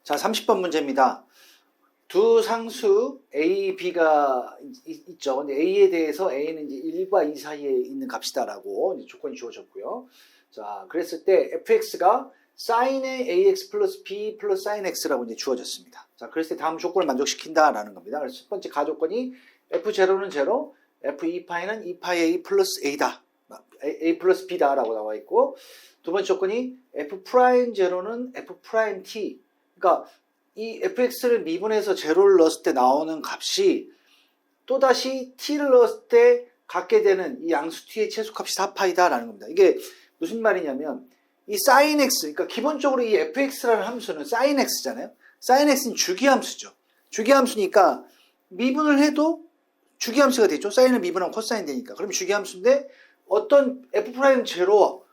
자, 30번 문제입니다. 두 상수 A, B가 있죠. 근데 A에 대해서 A는 이제 1과 2 사이에 있는 값이다라고 이제 조건이 주어졌고요. 자, 그랬을 때 fx가 sin의 ax 플러스 b 플러스 sin x라고 이제 주어졌습니다. 자, 그랬을 때 다음 조건을 만족시킨다라는 겁니다. 그래서 첫 번째 가조건이 f0는 0, f2파이는 2파이 a 플러스 a다. a 플러스 b다라고 나와 있고, 두 번째 조건이 f'0는 f''t. 그러니까 이 fx를 미분해서 제로를 넣었을 때 나오는 값이 또다시 t를 넣었을 때 갖게 되는 이 양수 t의 최소값이 4파이다라는 겁니다. 이게 무슨 말이냐면 이 sin x, 그러니까 기본적으로 이 fx라는 함수는 sin x잖아요. sin x는 주기함수죠. 주기함수니까 미분을 해도 주기함수가 되죠. 사인을 미분하면 코사인 되니까. 그럼 주기함수인데 어떤 f'0의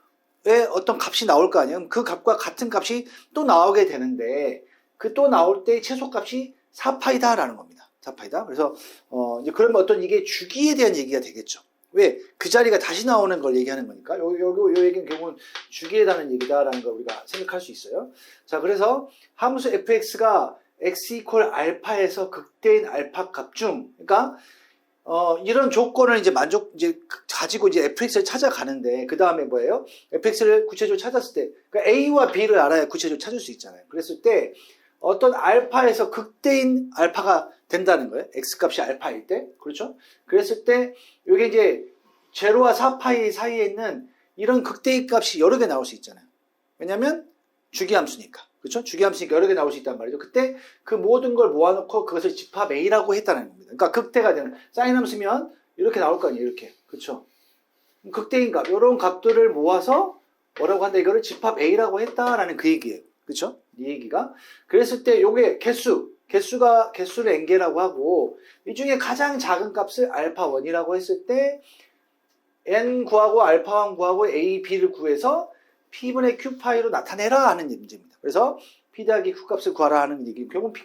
어떤 값이 나올 거 아니에요. 그 값과 같은 값이 또 나오게 되는데 그 또 나올 때 최소값이 4파이다라는 겁니다. 4파이다. 그래서 이제 그러면 어떤 이게 주기에 대한 얘기가 되겠죠. 왜? 그 자리가 다시 나오는 걸 얘기하는 거니까. 요 얘기는 결국은 주기에 대한 얘기다라는 걸 우리가 생각할 수 있어요. 자, 그래서 함수 fx가 x 이퀄 알파에서 극대인 알파 값 중, 그러니까 이런 조건을 이제 가지고 이제 fx를 찾아가는데, 그 다음에 뭐예요? fx를 구체적으로 찾았을 때, 그러니까 a와 b를 알아야 구체적으로 찾을 수 있잖아요. 그랬을 때, 어떤 알파에서 극대인 알파가 된다는 거예요. x 값이 알파일 때. 그렇죠? 그랬을 때, 이게 이제 제로와 4파이 사이에 있는 이런 극대인 값이 여러 개 나올 수 있잖아요. 왜냐면 주기함수니까. 그렇죠? 주기함수니까 여러 개 나올 수 있단 말이죠. 그때 그 모든 걸 모아놓고 그것을 집합 A라고 했다는 겁니다. 그러니까 극대가 되는, 사인 함수면 이렇게 나올 거 아니에요. 이렇게. 그렇죠? 극대인 값, 이런 값들을 모아서 뭐라고 한다? 이거를 집합 A라고 했다라는 그 얘기예요. 그렇죠? 이 얘기가. 그랬을 때 요게 개수를 n개라고 하고, 이 중에 가장 작은 값을 알파1이라고 했을 때 n 구하고 알파1 구하고 a, b를 구해서 p분의 q파이로 나타내라 하는 문제입니다. 그래서 p 더하기 q 값을 구하라 하는 얘기. 결국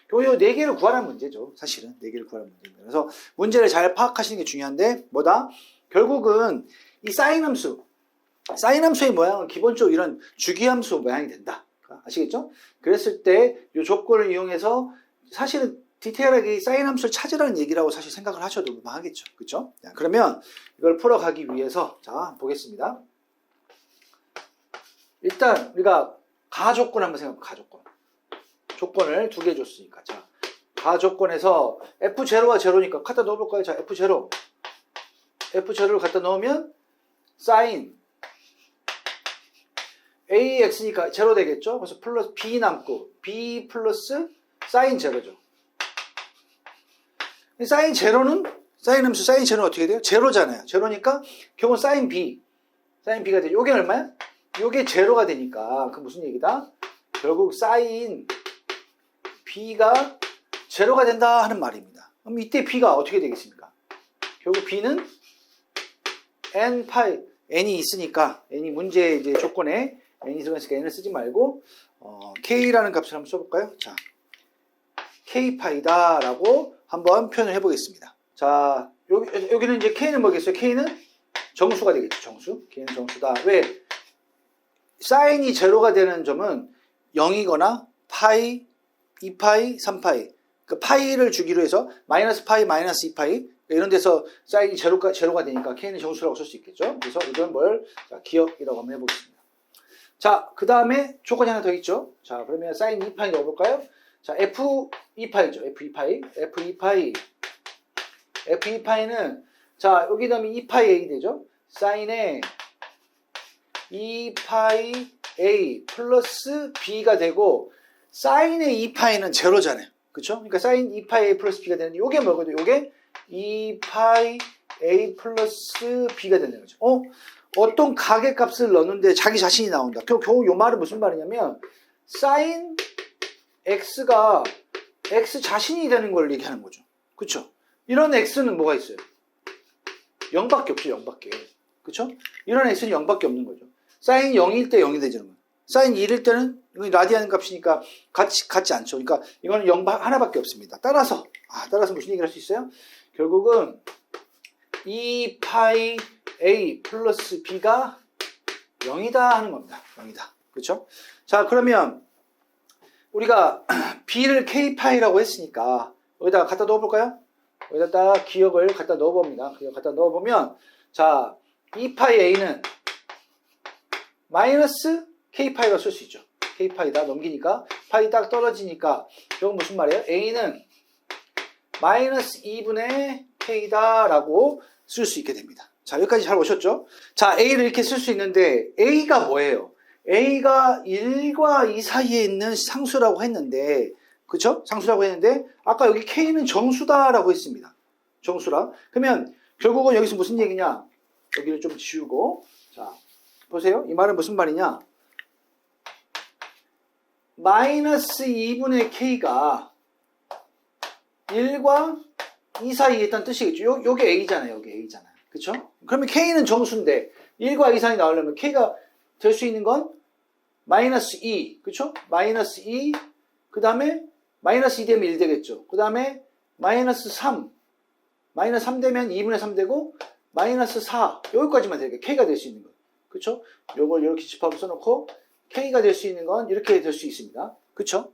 결국 4개를 구하라는 문제죠. 사실은 4개를 구하라는 문제입니다. 그래서 문제를 잘 파악하시는 게 중요한데, 뭐다? 결국은 이 사인 함수의 모양은 기본적으로 이런 주기함수 모양이 된다. 아시겠죠? 그랬을 때 이 조건을 이용해서 사실은 디테일하게 사인 함수를 찾으라는 얘기라고 사실 생각을 하셔도 무방하겠죠. 그렇죠? 그러면 이걸 풀어가기 위해서 자, 보겠습니다. 일단 우리가 가조건 한번 생각해볼게요. 가조건. 조건을 2개 줬으니까. 자, 가조건에서 f0와 제로니까 갖다 넣어볼까요? 자, f0를 갖다 넣으면 sin ax니까 제로 되겠죠? 그래서 플러스 b 남고 b 플러스 sin 제로죠. sin 제로는 sin 함수 sin 제로는 어떻게 돼요? 제로잖아요. 제로니까 결국 sin b가 돼요. 요게 얼마야? 요게 제로가 되니까 그 무슨 얘기다? 결국 sin b가 제로가 된다 하는 말입니다. 그럼 이때 b가 어떻게 되겠습니까? 결국 b는 n이 있으니까 n이 문제 이제 조건에 n이 들어있으니까 n을 쓰지 말고 k라는 값을 한번 써볼까요? 자, k파이다라고 한번 표현을 해보겠습니다. 자, 여기는 이제 k는 뭐겠어요? k는 정수가 되겠죠. 정수. k는 정수다. 왜? 사인이 제로가 되는 점은 0이거나 파이, 2파이, 3파이. 그 파이를 주기로 해서 마이너스 파이, 마이너스 2파이 이런 데서 사인이 제로가 되니까 k는 정수라고 쓸 수 있겠죠. 그래서 이건 자, 기억이라고 한번 해보겠습니다. 자, 그 다음에 조건이 하나 더 있죠. 자, 그러면 사인 2파이 넣어볼까요? 자, f2파이죠. f2파이는 자, 여기 넣으면 2파이 a 되죠. 사인에 2파이 a 플러스 b가 되고, 사인의 2파이는 제로잖아요. 그쵸? 그러니까 사인 2파이 a 플러스 b가 되는데, 요게 뭐거든요? 요게 2파이 a 플러스 b가 되는 거죠. 어떤 가계값을 넣는데 자기 자신이 나온다. 결국 요 말은 무슨 말이냐면, 사인 x가 x 자신이 되는 걸 얘기하는 거죠. 그쵸? 이런 x는 뭐가 있어요? 0밖에 없죠. 0밖에. 그쵸? 이런 x는 0밖에 없는 거죠. 사인 0일 때 0이 되죠. 사인 1일 때는 이건 라디안 값이니까 같지 않죠. 그러니까 이거는 0 하나밖에 없습니다. 따라서 무슨 얘기를 할 수 있어요? 결국은 2파이 a 플러스 b가 0이다 하는 겁니다. 0이다. 그렇죠? 자, 그러면 우리가 b를 k파이라고 했으니까 여기다가 갖다 넣어볼까요? 여기다 기억을 갖다 넣어봅니다. 기억 갖다 넣어보면 자 2파이 a는 마이너스 k파이가 쓸 수 있죠. k파이다 넘기니까 파이 딱 떨어지니까 이건 무슨 말이에요? a는 마이너스 2분의 k다 라고 쓸 수 있게 됩니다. 자 여기까지 잘 오셨죠? 자 a를 이렇게 쓸 수 있는데 a가 뭐예요? a가 1과 2 사이에 있는 상수라고 했는데 그쵸? 상수라고 했는데 아까 여기 k는 정수다라고 했습니다. 정수라. 그러면 결국은 여기서 무슨 얘기냐? 여기를 좀 지우고 자 보세요. 이 말은 무슨 말이냐? 마이너스 2분의 k가 1과 2 사이에 있다는 뜻이겠죠. 요게 a잖아요. 요게 a잖아요. 그쵸? 그러면 k는 정수인데 1과 2 사이 나오려면 k가 될 수 있는 건 마이너스 2, 그쵸? 마이너스 2, 그 다음에 마이너스 2 되면 1 되겠죠. 그 다음에 마이너스 3, 마이너스 3 되면 2분의 3 되고 마이너스 4, 여기까지만 되게 k가 될 수 있는 거예요. 그쵸? 요걸 이렇게 집합을 써놓고 k가 될 수 있는 건 이렇게 될 수 있습니다. 그쵸?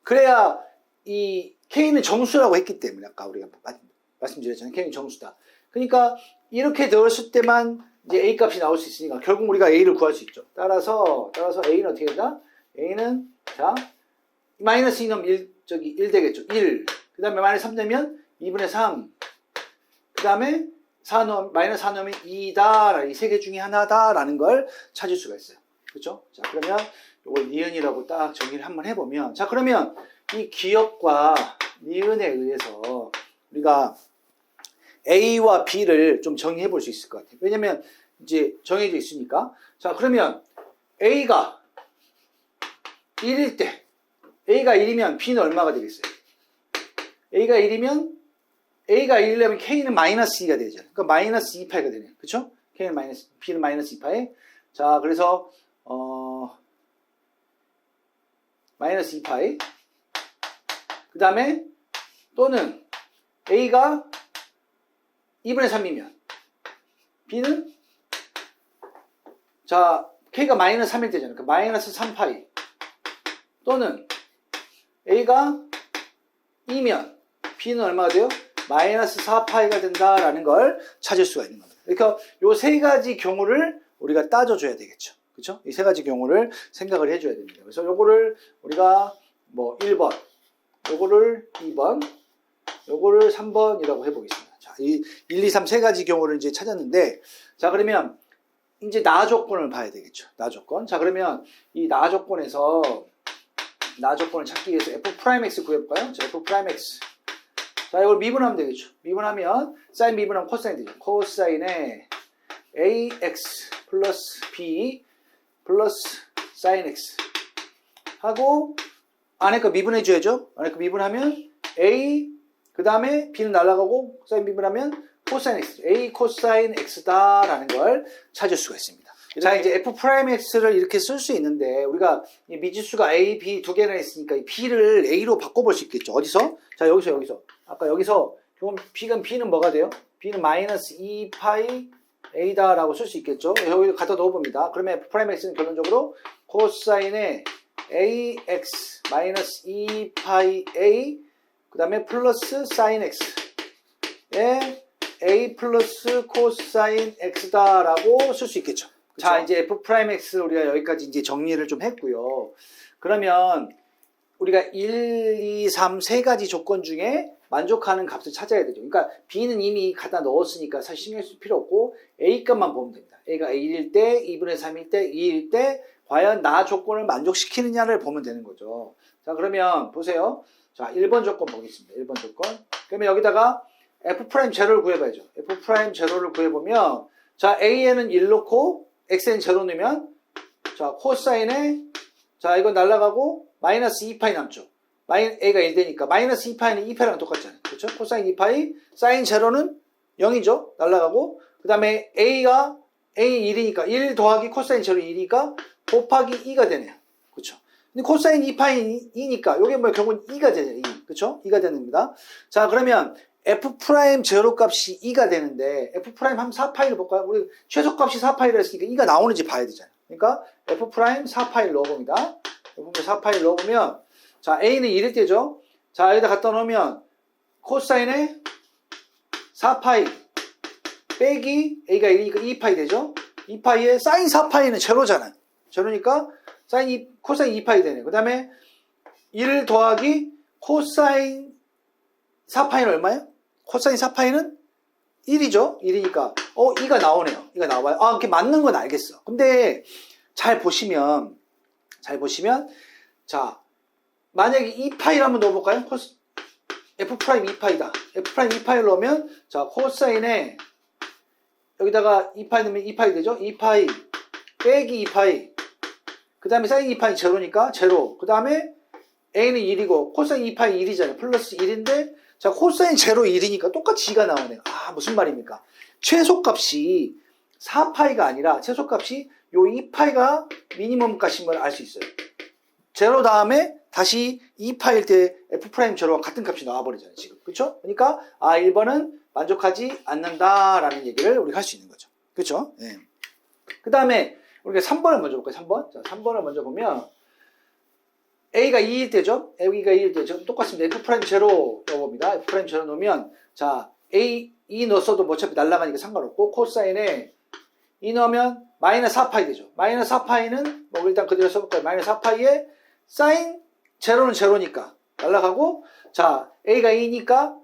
그래야 이 k는 정수라고 했기 때문에 아까 우리가 말씀드렸잖아요. k는 정수다. 그러니까 이렇게 넣었을 때만 이제 a 값이 나올 수 있으니까 결국 우리가 a를 구할 수 있죠. 따라서 a는 어떻게 된다? a는 자 마이너스 2 넣으면 1 되겠죠. 1. 그 다음에 마이너스 3 되면 2분의 3. 그 다음에 마이너스 4 넣으면 2다. 이 세 개 중에 하나다라는 걸 찾을 수가 있어요. 그렇죠? 자 그러면 이걸 니은이라고 딱 정의를 한번 해보면 자 그러면 이 기억과 니은에 의해서 우리가 A와 B를 좀 정의해 볼 수 있을 것 같아요. 왜냐면 이제 정해져 있으니까. 자, 그러면 A가 1일 때, A가 1이면 B는 얼마가 되겠어요? A가 1이면, A가 1이려면 K는 마이너스 2가 되잖아요. 그러니까 마이너스 2파이가 되네요. 그쵸? K는 마이너스, B는 마이너스 2파이. 자, 그래서, 마이너스 2파이. 그 다음에, 또는 A가 2분의 3이면 B는 자 K가 마이너스 3일 때잖아요. 그러니까 마이너스 3파이 또는 A가 2면 B는 얼마가 돼요? 마이너스 4파이가 된다라는 걸 찾을 수가 있는 겁니다. 그러니까 이 세 가지 경우를 우리가 따져줘야 되겠죠. 그렇죠? 이 세 가지 경우를 생각을 해줘야 됩니다. 그래서 요거를 우리가 뭐 1번, 요거를 2번, 요거를 3번이라고 해보겠습니다. 자, 이 1, 2, 3 세 가지 경우를 이제 찾았는데, 자, 그러면 이제 나 조건을 봐야 되겠죠. 나 조건. 자, 그러면 이 나 조건에서 나 조건을 찾기 위해서 f'(x) 구해볼까요? 자, f'(x). 자, 이걸 미분하면 되겠죠. 미분하면 사인 미분하면 코사인 되죠. 코사인에 ax 플러스 b 플러스 사인 x 하고 안에 거 미분해줘야죠. 안에 거 미분하면 a 그 다음에 b는 날아가고 사인 미분하면 코사인 x, a 코사인 x다라는 걸 찾을 수가 있습니다. 자, 이제 f'(x를 이렇게 쓸 수 있는데 우리가 이 미지수가 a, b 두 개나 있으니까 이 b를 a로 바꿔볼 수 있겠죠. 어디서? 자, 여기서. 아까 여기서 b는 뭐가 돼요? b는 마이너스 2파이 a다라고 쓸 수 있겠죠. 여기 갖다 넣어봅니다. 그러면 f'(x는 결론적으로 코사인의 ax 마이너스 2파이 a 그 다음에 플러스 사인 x에 a 플러스 코사인 x다라고 쓸 수 있겠죠. 그쵸? 자, 이제 f'(x) 우리가 여기까지 이제 정리를 좀 했고요. 그러면 우리가 1, 2, 3 세 가지 조건 중에 만족하는 값을 찾아야 되죠. 그러니까 b는 이미 갖다 넣었으니까 사실 신경 쓸 필요 없고 a 값만 보면 됩니다. a가 1일 때, 2분의 3일 때, 2일 때 과연 나 조건을 만족시키느냐를 보면 되는 거죠. 자, 그러면 보세요. 자, 1번 조건 보겠습니다. 1번 조건. 그러면 여기다가 f'0를 구해봐야죠. f'0를 구해보면 자, a에는 1 넣고 x에는 0 넣으면 자, 코사인에 자, 이건 날라가고 마이너스 2파이 남죠. a가 1 되니까 마이너스 2파이는 2파이랑 똑같잖아요. 그렇죠? 코사인 2파이, 사인 0는 0이죠. 날라가고 그 다음에 a가 a 1이니까 1 더하기 코사인 0이 2니까 곱하기 2가 되네요. 그렇죠? 근데 코사인 2파이 2니까 이게 뭐 결국은 2가 되죠. 2. 그렇죠? 2가 됩니다. 자, 그러면 f'0 값이 2가 되는데 f' 한 4파이를 볼까요? 우리 최소값이 4파이를 했으니까 2가 나오는지 봐야 되잖아요. 그러니까 f' 4파이를 넣어봅니다. f' 4파이를 넣어보면 자, A는 1일 때죠. 자, 여기다 갖다 놓으면 코사인의 4파이 빼기 A가 1이니까 2파이 되죠. 2파이에 사인 4파이는 제로잖아요. 제로니까 코사인 2파이 되네. 그 다음에 1 더하기 코사인 4파이는 얼마예요? 코사인 4파이는 1이죠. 1이니까 2가 나오네요. 2가 나와요. 아, 이렇게 맞는 건 알겠어. 근데 잘 보시면 자, 만약에 2파이를 한번 넣어볼까요? F 프라임 2파이다. F 프라임 2파이를 넣으면 자, 코사인에 여기다가 2파이 넣으면 2파이 되죠? 2파이 빼기 2파이 그 다음에 사인 2파이 제로니까 제로 그 다음에 A는 1이고 코사인 2파이 1이잖아요. 플러스 1인데 자, 코사인 제로 1이니까 똑같이 2가 나오네요. 아, 무슨 말입니까? 최소값이 4파이가 아니라 최소값이 요 2파이가 미니멈 값인 걸 알 수 있어요. 제로 다음에 다시 2파일 때 F' 제로와 같은 값이 나와버리잖아요. 지금. 그렇죠? 그러니까 1번은 만족하지 않는다라는 얘기를 우리가 할 수 있는 거죠. 그렇죠? 네. 그 다음에 우리가 3번을 먼저 볼까요? 3번. 자, 3번을 먼저 보면 A가 2일 때죠? A가 2일 때죠? 똑같습니다. F' 제로 넣어봅니다. F' 제로 넣으면 자, A 2 넣었어도 어차피 날아가니까 상관없고 코사인에 2 넣으면 마이너스 4파이 되죠. 마이너스 4파이는 뭐 일단 그대로 써볼까요? 마이너스 4파이에 사인 제로는 제로니까 날아가고 자, A가 2니까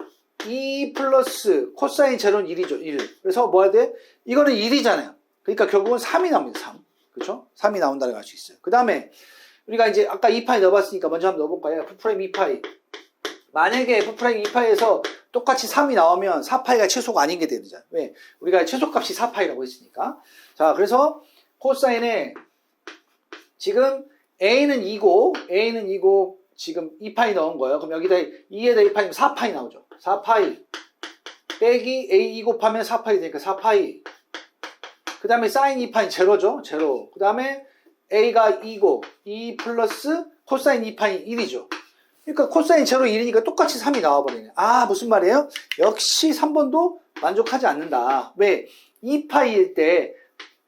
2 플러스 코사인 제로는 1이죠. 1. 그래서 뭐 해야 돼? 이거는 1이잖아요. 그러니까 결국은 3이 나옵니다. 3. 그렇죠? 3이 나온다고 할 수 있어요. 그 다음에 우리가 이제 아까 2파이 넣어봤으니까 먼저 한번 넣어볼까요? F' 2파이. 만약에 F' 2파이에서 똑같이 3이 나오면 4파이가 최소가 아닌 게 되잖아요. 왜? 우리가 최소값이 4파이라고 했으니까. 자, 그래서 코사인에 지금 A는 2고 지금 2파이 넣은 거예요. 그럼 여기다 2에다 2파이면 4파이 나오죠. 4파이 빼기 A 2 곱하면 4파이 되니까 4파이. 그 다음에 사인 2파이 제로죠. 제로. 그 다음에 A가 2고 2 플러스 코사인 2파이 1이죠. 그러니까 코사인 제로 1이니까 똑같이 3이 나와버리네. 아, 무슨 말이에요? 역시 3번도 만족하지 않는다. 왜? 2파이일 때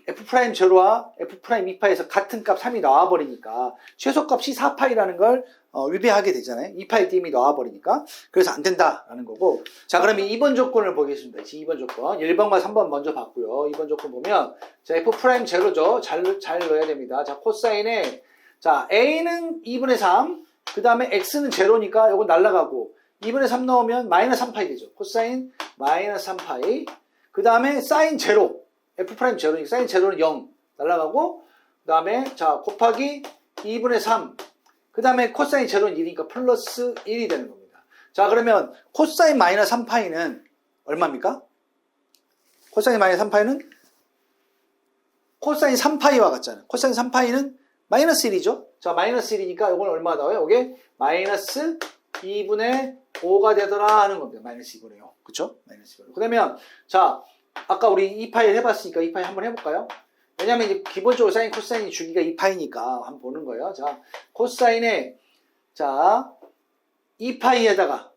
F' 제로와 F' 2파이에서 같은 값 3이 나와버리니까 최소값이 4파이라는 걸 위배하게 되잖아요. 2파이 때 이미 나와버리니까. 그래서 안 된다라는 거고. 자, 그러면 2번 조건을 보겠습니다. 2번 조건. 1번과 3번 먼저 봤고요. 2번 조건 보면 자, F' 제로죠. 잘 넣어야 됩니다. 자, 코사인에 자, A는 2분의 3 그 다음에 X는 제로니까 이거 날라가고 2분의 3 넣으면 마이너스 3파이 되죠. 코사인 마이너스 3파이 그 다음에 사인 제로 F' 제로니까 사인 제로는 0 날라가고 그 다음에 자 곱하기 2분의 3 그 다음에 코사인 제로는 1이니까 플러스 1이 되는 겁니다. 자, 그러면 코사인 마이너스 3파이는 얼마입니까? 코사인 마이너스 3파이는 코사인 3파이와 같잖아요. 코사인 3파이는 마이너스 1이죠. 자, 마이너스 1이니까 이건 얼마 나와요? 이게 마이너스 2분의 5가 되더라 하는 겁니다. 마이너스 2분의 5. 그쵸? 마이너스 2분의 5. 그러면 자, 아까 우리 2파이 해봤으니까 2파이 한번 해볼까요? 왜냐면 이제 기본적으로 사인 코사인이 주기가 2파이니까 한번 보는 거예요. 자, 코사인에 자 2파이에다가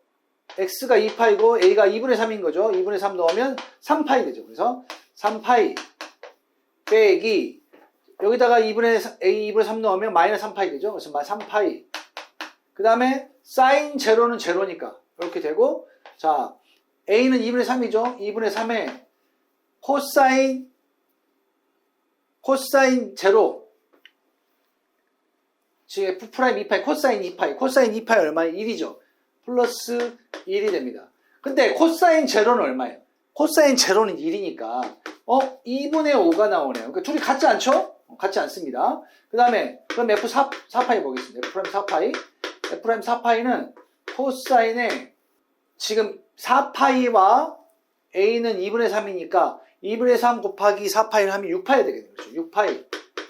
x가 2파이고 a가 2분의 3인 거죠. 2분의 3 넣으면 3파이 되죠. 그래서 3파이 빼기 여기다가 a 2분의 3 넣으면 마이너스 3파이 되죠. 그래서 3파이 그 다음에 사인 제로는 제로니까 이렇게 되고 자 a는 2분의 3이죠. 2분의 3에 코사인 제로 지금 F' 2파이 코사인 2파이 얼마예요? 1이죠. 플러스 1이 됩니다. 근데 코사인 제로는 얼마예요? 코사인 제로는 1이니까 2분의 5가 나오네요. 그러니까 둘이 같지 않죠? 같지 않습니다. 그 다음에 그럼 F 4파이 보겠습니다. F' 4파이 F' 4파이는 코사인에 지금 4파이와 A는 2분의 3이니까 2분의 3 곱하기 4파이를 하면 6파이 되겠네요. 그렇죠?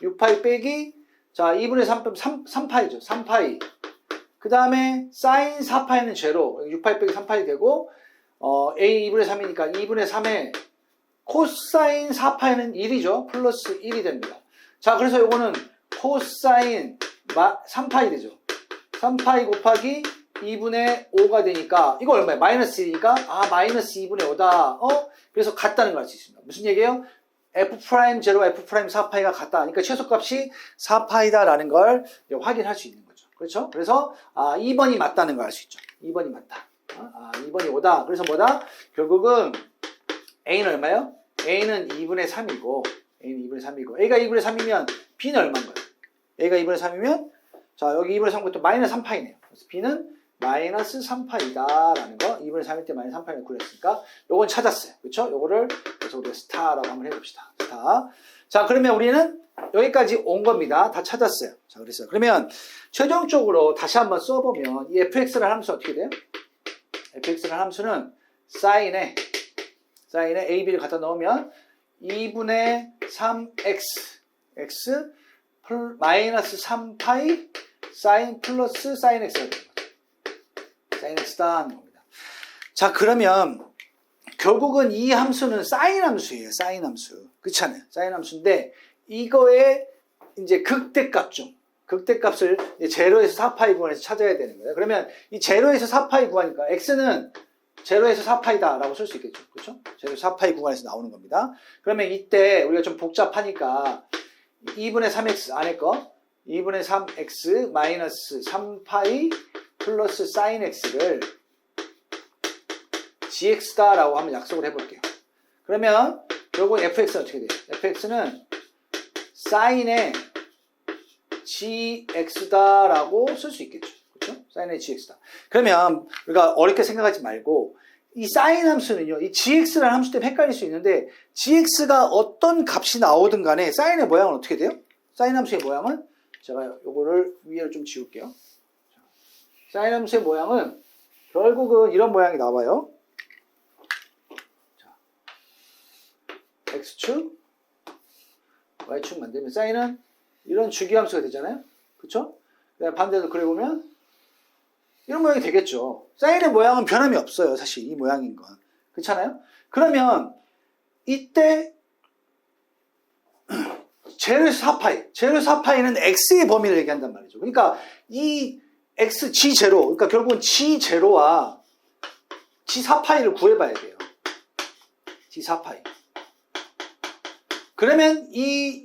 6파이 빼기 자 2분의 3 빼면 3파이죠. 3파이 그 다음에 사인 4파이는 제로 6파이 빼기 3파이 되고 A 2분의 3이니까 2분의 3에 코사인 4파이는 1이죠. 플러스 1이 됩니다. 자, 그래서 요거는 코사인 3파이 되죠. 3파이 곱하기 2분의 5가 되니까 이거 얼마예요? 마이너스 1이니까 마이너스 2분의 5다. 그래서 같다는 걸 알 수 있습니다. 무슨 얘기예요? F' 제로와 F' 4파이가 같다. 그러니까 최소값이 4파이다라는 걸 확인할 수 있는 거죠. 그렇죠? 그래서 2번이 맞다는 걸 알 수 있죠. 2번이 맞다. 2번이 5다. 그래서 뭐다? 결국은 A는 얼마요? A는 2분의 3이고 A는 2분의 3이고 A가 2분의 3이면 B는 얼마인 거예요? A가 2분의 3이면 자 여기 2분의 3은 또 마이너스 3파이네요. 그래서 B는 마이너스 3파이다 라는 거 2분의 3일 때 마이너스 3파이를 구했으니까 요건 찾았어요. 그렇죠? 요거를 그래서 우리가 스타라고 한번 해봅시다. 스타. 자 그러면 우리는 여기까지 온 겁니다. 다 찾았어요. 자 그랬어요. 그러면 최종적으로 다시 한번 써보면 이 fx라는 함수 어떻게 돼요? fx라는 함수는 사인에 ab를 갖다 넣으면 2분의 3x x 마이너스 3파이 사인 플러스 사인 x가 되는 거죠. 사인 x다 하는 겁니다. 자 그러면 결국은 이 함수는 사인 함수예요. 사인 함수. 그렇잖아요. 사인 함수인데 이거의 이제 극대값 중 극대값을 제로에서 4파이 구간에서 찾아야 되는 거예요. 그러면 이 제로에서 4파이 구간이니까 x는 제로에서 4파이다 라고 쓸 수 있겠죠. 그렇죠? 제로에서 4파이 구간에서 나오는 겁니다. 그러면 이때 우리가 좀 복잡하니까 2분의 3x 안에 거 2분의 3x 마이너스 3파이 플러스 사인 x를 gx다 라고 한번 약속을 해볼게요. 그러면 결국은 fx는 어떻게 돼요? fx는 사인의 gx다 라고 쓸 수 있겠죠. 그렇죠? 사인의 gx다. 그러면 우리가 어렵게 생각하지 말고 이 사인 함수는요. 이 gx라는 함수 때문에 헷갈릴 수 있는데 gx가 어떤 값이 나오든 간에 사인의 모양은 어떻게 돼요? 사인 함수의 모양은 제가 요거를 위에를 좀 지울게요. 사인 함수의 모양은 결국은 이런 모양이 나와요. x축, y축 만들면 사인은 이런 주기함수가 되잖아요. 그쵸? 반대로 그려보면 이런 모양이 되겠죠. 사인의 모양은 변함이 없어요. 사실 이 모양인 건. 그렇잖아요? 그러면 이때 제로에서 4파이 제로에서 4파이는 x의 범위를 얘기한단 말이죠. 그러니까 이 x, g0 그러니까 결국은 g0와 g4파이를 구해봐야 돼요. g4파이 그러면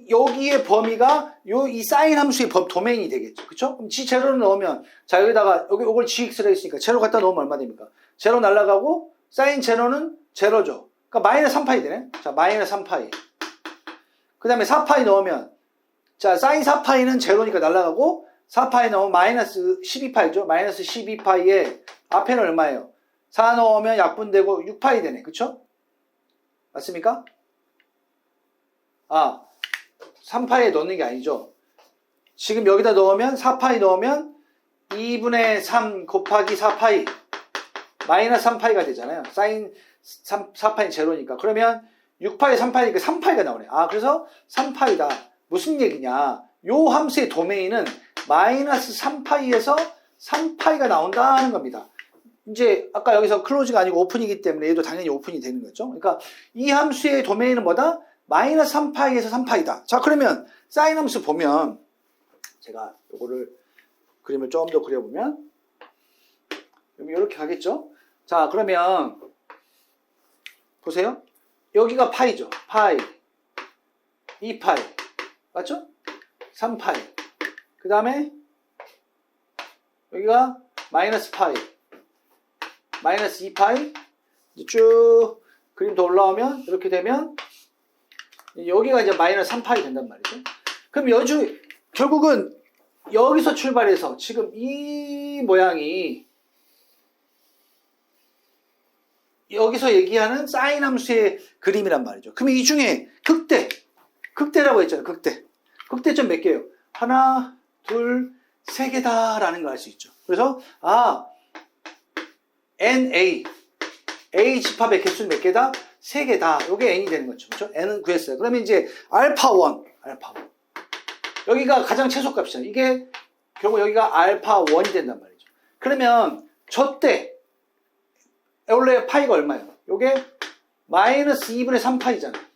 여기의 범위가 이 사인 함수의 도메인이 되겠죠. 그쵸? 그럼 g0를 넣으면, 자, 여기다가, 요걸 gx를 했으니까, 제로 갖다 넣으면 얼마 됩니까? 제로 날라가고, 사인 제로는 제로죠. 그러니까 마이너스 3파이 되네? 자, 마이너스 3파이. 그 다음에 4파이 넣으면, 자, 사인 4파이는 제로니까 날라가고, 4파이 넣으면 마이너스 12파이죠? 마이너스 12파이에 앞에는 얼마예요? 4 넣으면 약분되고 6파이 되네. 그쵸? 맞습니까? 3파이에 넣는 게 아니죠. 지금 여기다 넣으면 4파이 넣으면 2분의 3 곱하기 4파이 마이너스 3파이가 되잖아요. 사인 4파이 제로니까. 그러면 6파이 3파이니까 3파이가 나오네. 그래서 3파이다. 무슨 얘기냐. 요 함수의 도메인은 마이너스 3파이에서 3파이가 나온다는 겁니다. 이제 아까 여기서 클로즈가 아니고 오픈이기 때문에 얘도 당연히 오픈이 되는 거죠. 그러니까 이 함수의 도메인은 뭐다? 마이너스 3파이에서 3파이다. 자, 그러면 사인 함수 보면 제가 요거를 그림을 좀 더 그려보면 이렇게 가겠죠? 자, 그러면 보세요. 여기가 파이죠. 파이, 2파이, 맞죠? 3파이. 그 다음에 여기가 마이너스 파이, 마이너스 2파이. 쭉 그림 더 올라오면 이렇게 되면 여기가 이제 마이너스 3파이 된단 말이죠. 그럼 결국은 여기서 출발해서 지금 이 모양이 여기서 얘기하는 사인 함수의 그림이란 말이죠. 그럼 이 중에 극대라고 했잖아요. 극대점 몇 개예요? 하나, 둘, 세 개다라는 걸 알 수 있죠. 그래서 NA A 집합의 개수는 몇 개다? 3개다. 요게 n이 되는 거죠. 그렇죠? n은 구했어요. 그러면 이제 알파 1. 여기가 가장 최소값이잖아요. 이게 결국 여기가 알파 1이 된단 말이죠. 그러면 저때 원래 파이가 얼마예요? 요게 마이너스 2분의 3파이잖아요.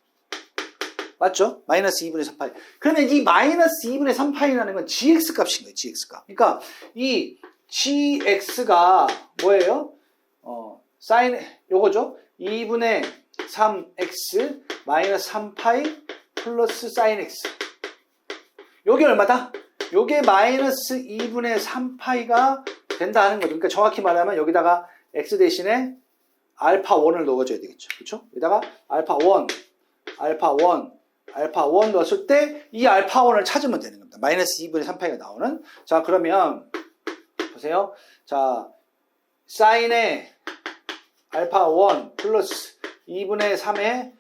맞죠? 마이너스 2분의 3파이. 그러면 이 마이너스 2분의 3파이라는 건 gx 값인 거예요. gx 값. 그러니까 이 gx가 뭐예요? 사인 요거죠. 2분의 3x 마이너스 3파이 플러스 사인 x. 요게 얼마다? 요게 마이너스 2분의 3파이가 된다 하는 거죠. 그러니까 정확히 말하면 여기다가 x 대신에 알파 1을 넣어줘야 되겠죠. 그렇죠? 여기다가 알파 1 넣었을 때 이 알파 1을 찾으면 되는 겁니다. 마이너스 2분의 3파이가 나오는. 자, 그러면 보세요. 자, 사인의 알파 1 플러스 2분의 3의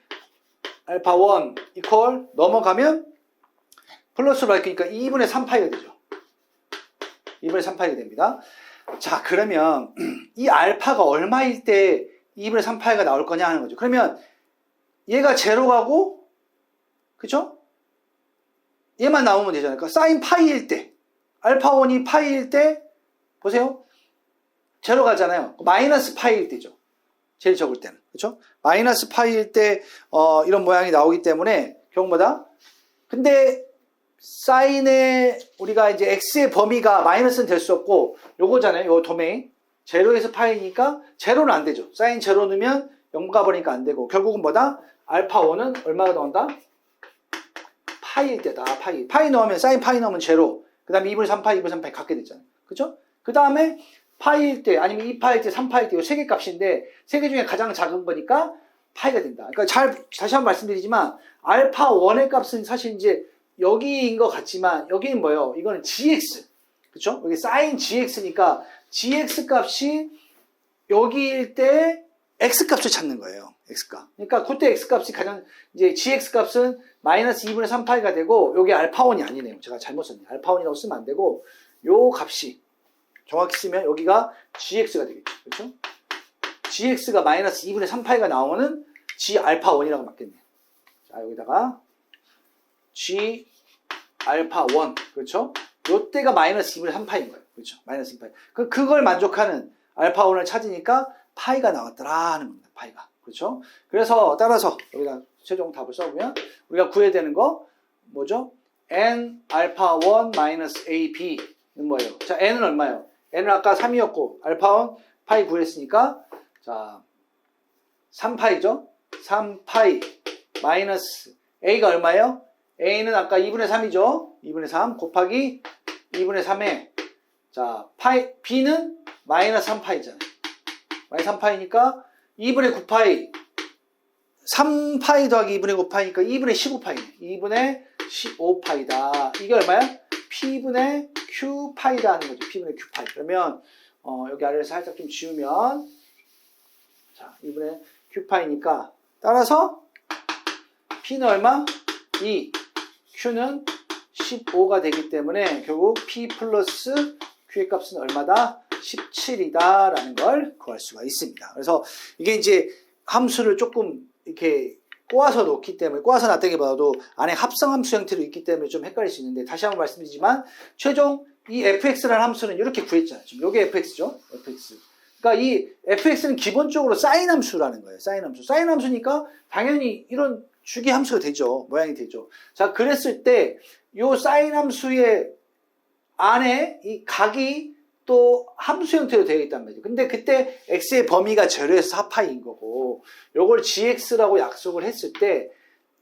알파 1 이퀄 넘어가면 플러스로 밝히니까 2분의 3파이가 되죠. 2분의 3파이가 됩니다. 자, 그러면 이 알파가 얼마일 때 2분의 3파이가 나올 거냐 하는 거죠. 그러면 얘가 제로 가고, 그쵸? 얘만 나오면 되잖아요. 그러니까 사인 파이일 때, 알파 1이 파이일 때, 보세요. 제로 가잖아요. 마이너스 파이일 때죠. 제일 적을 때는. 그쵸? 마이너스 파이일 때, 이런 모양이 나오기 때문에, 경우보다. 근데, 사인의, 우리가 이제 x의 범위가 마이너스는 될 수 없고, 요거잖아요. 요 도메인. 제로에서 파이니까, 제로는 안 되죠. 사인 제로 넣으면 0 가버리니까 안 되고, 결국은 뭐다? 알파 1은 얼마가 나온다? 파이일 때다. 파이 넣으면, 사인 파이 넣으면 제로. 그 다음에 2분의 3파이, 2분의 3파이 갖게 됐잖아요. 그쵸? 그 다음에, 파이일 때, 아니면 2파일 때, 3파일 때, 이 세 개 값인데, 세 개 중에 가장 작은 거니까 파이가 된다. 그러니까 다시 한번 말씀드리지만, 알파 1의 값은 사실 이제 여기인 것 같지만, 여기는 뭐예요? 이거는 gx. 그쵸? 여기 사인 gx니까, gx 값이 여기일 때 x 값을 찾는 거예요. x 값. 그러니까 그때 x 값이 가장, 이제 gx 값은 마이너스 2분의 3파이가 되고, 여기 알파 1이 아니네요. 제가 잘못 썼네요. 알파 1이라고 쓰면 안 되고, 요 값이, 정확히 쓰면 여기가 gx가 되겠죠. 그렇죠? gx가 마이너스 2분의 3파이가 나오는 g 알파 1이라고 맞겠네요. 자, 여기다가 g 알파 1. 그렇죠? 요때가 마이너스 2분의 3파인 거예요. 그렇죠? 마이너스 2파이. 그걸 만족하는 알파 1을 찾으니까 파이가 나왔더라 하는 겁니다. 파이가. 그렇죠? 그래서 따라서 여기다 최종 답을 써보면 우리가 구해야 되는 거 뭐죠? n 알파 1 마이너스 ab는 뭐예요? 자, n은 얼마예요? n은 아까 3이었고 알파 1 파이 구했으니까 자 3파이죠? 3파이 마이너스 a가 얼마예요? a는 아까 2분의 3이죠? 2분의 3 곱하기 2분의 3에 자 파이 b는 마이너스 3파이잖아요. 마이너스 3파이니까 2분의 9파이 3파이 더하기 2분의 9파이니까 2분의 15파이네. 2분의 15파이다. 이게 얼마야? P분의 Q파이다 하는 거죠. P분의 Q파이. 그러면 여기 아래를 살짝 좀 지우면 자 2분의 Q파이니까 따라서 P는 얼마? 2. Q는 15가 되기 때문에 결국 P 플러스 Q의 값은 얼마다? 17이다 라는 걸 구할 수가 있습니다. 그래서 이게 이제 함수를 조금 이렇게 꼬아서 놓기 때문에, 꼬아서 놨다기보다도 안에 합성함수 형태로 있기 때문에 좀 헷갈릴 수 있는데, 다시 한번 말씀드리지만, 최종 이 fx라는 함수는 이렇게 구했잖아요. 지금 이게 fx죠? fx. 그러니까 이 fx는 기본적으로 사인 함수라는 거예요. 사인 함수. 사인 함수니까 당연히 이런 주기 함수가 되죠. 모양이 되죠. 자, 그랬을 때, 요 사인 함수의 안에 이 각이 또 함수 형태로 되어 있단 말이죠. 근데 그때 x의 범위가 제로에서 4파이인 거고 요걸 gx라고 약속을 했을 때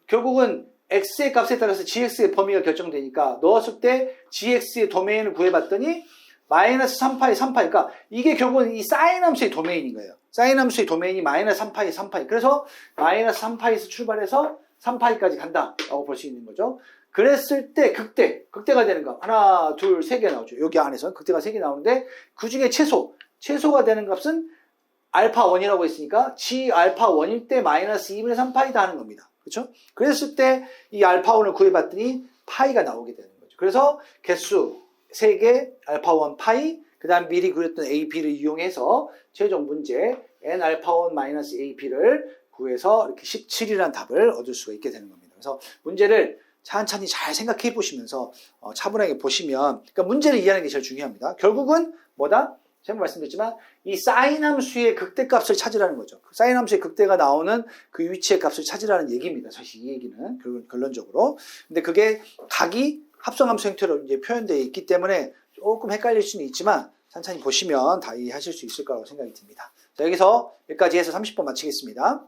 결국은 x의 값에 따라서 gx의 범위가 결정되니까 넣었을 때 gx의 도메인을 구해봤더니 마이너스 3파이 3파이. 그러니까 이게 결국은 이 사인 함수의 도메인인 거예요. 사인 함수의 도메인이 마이너스 3파이 3파이. 그래서 마이너스 3파이에서 출발해서 3파이까지 간다라고 볼 수 있는 거죠. 그랬을 때 극대가 되는 거 하나, 둘, 세 개 나오죠. 여기 안에서 극대가 3개 나오는데 그 중에 최소가 되는 값은 알파 1이라고 했으니까 g 알파 1일 때 마이너스 2분의 3파이다 하는 겁니다. 그렇죠? 그랬을 때 이 알파 1을 구해봤더니 파이가 나오게 되는 거죠. 그래서 개수 3개 알파 1 파이 그 다음 미리 그렸던 AP를 이용해서 최종 문제 n 알파 1 마이너스 AP를 구해서 이렇게 17이라는 답을 얻을 수가 있게 되는 겁니다. 그래서 문제를 천천히 잘 생각해 보시면서 차분하게 보시면, 그러니까 문제를 이해하는 게 제일 중요합니다. 결국은 뭐다? 제가 말씀드렸지만 이 사인 함수의 극대값을 찾으라는 거죠. 사인 함수의 극대가 나오는 그 위치의 값을 찾으라는 얘기입니다. 사실 이 얘기는 결론적으로. 근데 그게 각이 합성함수 형태로 이제 표현되어 있기 때문에 조금 헷갈릴 수는 있지만 천천히 보시면 다 이해하실 수 있을 거라고 생각이 듭니다. 자, 여기서 여기까지 해서 30번 마치겠습니다.